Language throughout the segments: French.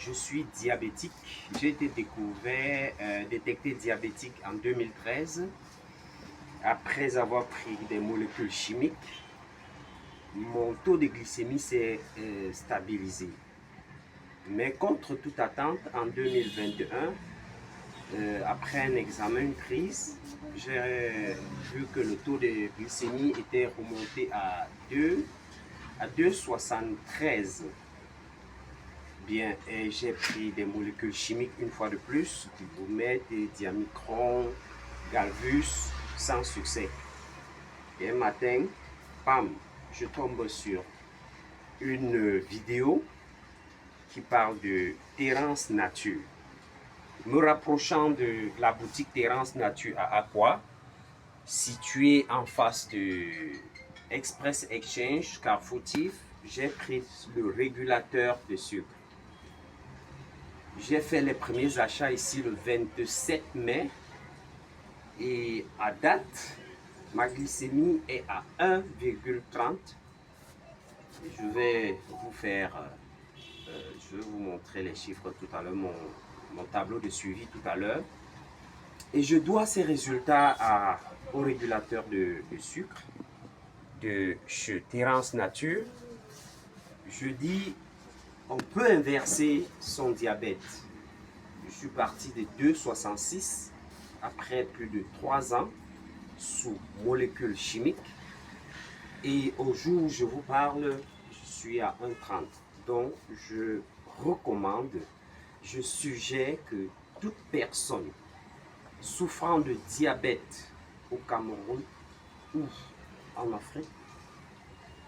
je suis diabétique. J'ai été détecté diabétique en 2013 après avoir pris des molécules chimiques. Mon taux de glycémie s'est stabilisé. Mais contre toute attente, en 2021, après un examen, une prise, j'ai vu que le taux de glycémie était remonté à 2,73. Bien, et j'ai pris des molécules chimiques une fois de plus, du Boumet, des Diamicron, Galvus, sans succès. Et un matin, bam, je tombe sur une vidéo qui parle de Terrance Nature. Me rapprochant de la boutique Terrance Nature à Aqua, située en face de Express Exchange, Carrefourtif, j'ai pris le régulateur de sucre. J'ai fait les premiers achats ici le 27 mai et à date, ma glycémie est à 1,30. Je vais vous montrer les chiffres tout à l'heure, mon tableau de suivi tout à l'heure. Et je dois ces résultats au régulateur de sucre de chez Terrance Nature. Je dis, on peut inverser son diabète. Je suis parti de 2,66 après plus de 3 ans sous molécules chimiques. Et au jour où je vous parle, je suis à 1,30. Donc, je recommande, je suggère que toute personne souffrant de diabète au Cameroun ou en Afrique,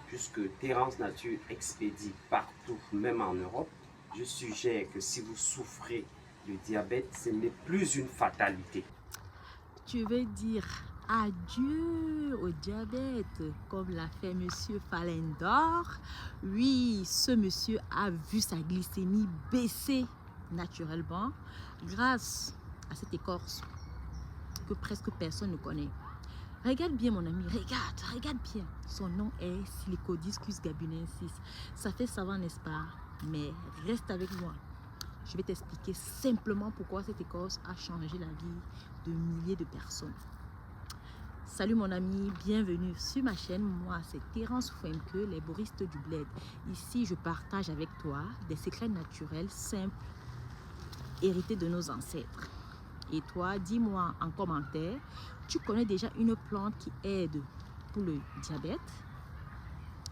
puisque Terrance Nature expédie partout, même en Europe, je suggère que si vous souffrez de diabète, ce n'est plus une fatalité. Tu veux dire adieu au diabète, comme l'a fait monsieur Falendor? Oui, ce monsieur a vu sa glycémie baisser naturellement grâce à cette écorce que presque personne ne connaît. Regarde bien mon ami, regarde bien. Son nom est Silicodiscus gabunensis. Ça fait savant, n'est-ce pas? Mais reste avec moi. Je vais t'expliquer simplement pourquoi cette écorce a changé la vie de milliers de personnes. Salut mon ami, bienvenue sur ma chaîne. Moi, c'est Terrance Fouemke, les boristes du bled. Ici, je partage avec toi des secrets naturels simples, hérités de nos ancêtres. Et toi, dis-moi en commentaire, tu connais déjà une plante qui aide pour le diabète?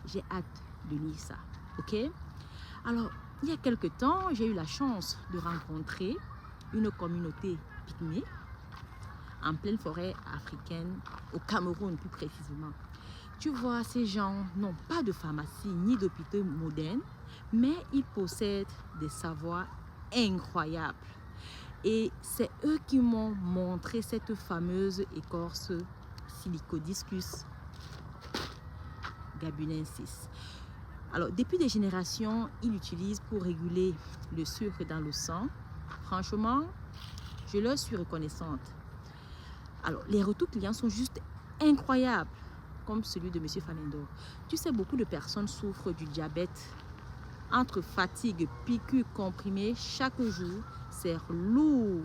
J'ai hâte de lire ça, ok? Alors, il y a quelque temps, j'ai eu la chance de rencontrer une communauté pygmée en pleine forêt africaine, au Cameroun plus précisément. Tu vois, ces gens n'ont pas de pharmacie ni d'hôpitaux modernes, mais ils possèdent des savoirs incroyables. Et c'est eux qui m'ont montré cette fameuse écorce Silicodiscus gabunensis. Alors, depuis des générations, ils l'utilisent pour réguler le sucre dans le sang. Franchement, je leur suis reconnaissante. Alors, les retours clients sont juste incroyables, comme celui de M. Falendor. Tu sais, beaucoup de personnes souffrent du diabète. Entre fatigue, piqûres, comprimés, chaque jour, c'est lourd.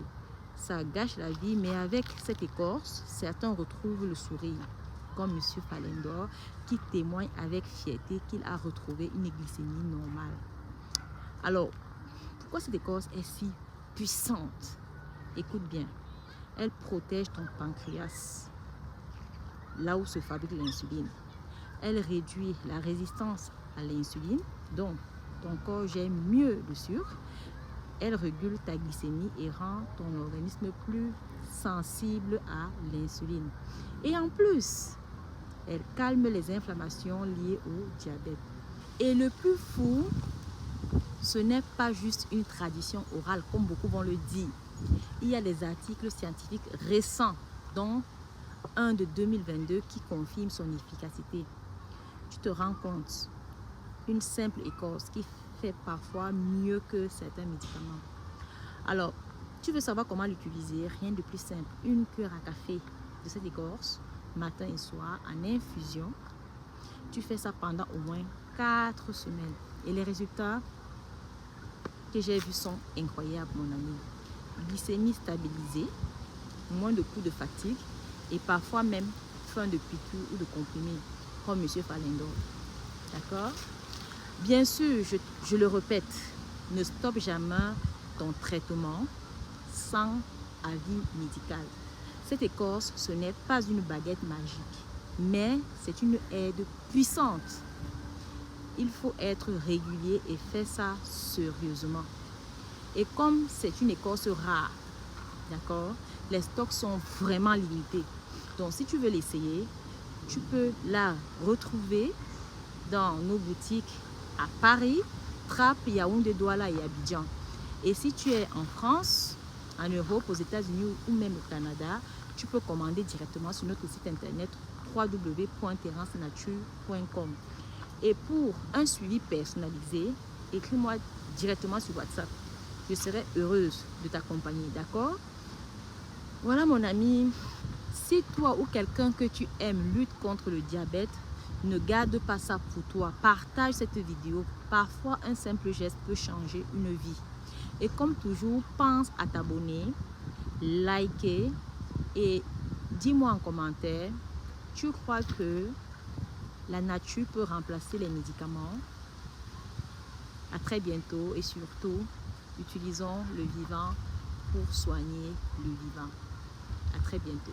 Ça gâche la vie, mais avec cette écorce, certains retrouvent le sourire. Comme M. Falendor, qui témoigne avec fierté qu'il a retrouvé une glycémie normale. Alors, pourquoi cette écorce est si puissante? Écoute bien, elle protège ton pancréas, là où se fabrique l'insuline. Elle réduit la résistance à l'insuline, donc ton corps gère mieux le sucre. Elle régule ta glycémie et rend ton organisme plus sensible à l'insuline. Et en plus, elle calme les inflammations liées au diabète. Et le plus fou, ce n'est pas juste une tradition orale comme beaucoup vont le dire. Il y a des articles scientifiques récents, dont un de 2022 qui confirme son efficacité. Tu te rends compte, une simple écorce qui fait parfois mieux que certains médicaments. Alors, tu veux savoir comment l'utiliser? Rien de plus simple. Une cuillère à café de cette écorce, matin et soir, en infusion. Tu fais ça pendant au moins 4 semaines. Et les résultats, que j'ai vus sont incroyables, mon ami. Glycémie stabilisée, moins de coups de fatigue et parfois même fin de piqûre ou de comprimé, comme M. Falendor. D'accord? Bien sûr, je le répète, ne stoppe jamais ton traitement sans avis médical. Cette écorce, ce n'est pas une baguette magique, mais c'est une aide puissante. Il faut être régulier et faire ça sérieusement. Et comme c'est une écorce rare, d'accord, les stocks sont vraiment limités. Donc, si tu veux l'essayer, tu peux la retrouver dans nos boutiques à Paris, Trappes, Yaoundé, Douala et Abidjan. Et si tu es en France, en Europe, aux États-Unis ou même au Canada, tu peux commander directement sur notre site internet www.terrancenature.com. Et pour un suivi personnalisé, écris-moi directement sur WhatsApp. Je serai heureuse de t'accompagner, d'accord? Voilà mon ami, si toi ou quelqu'un que tu aimes lutte contre le diabète, ne garde pas ça pour toi. Partage cette vidéo. Parfois, un simple geste peut changer une vie. Et comme toujours, pense à t'abonner, liker et dis-moi en commentaire, tu crois que la nature peut remplacer les médicaments? À très bientôt et surtout, utilisons le vivant pour soigner le vivant. À très bientôt.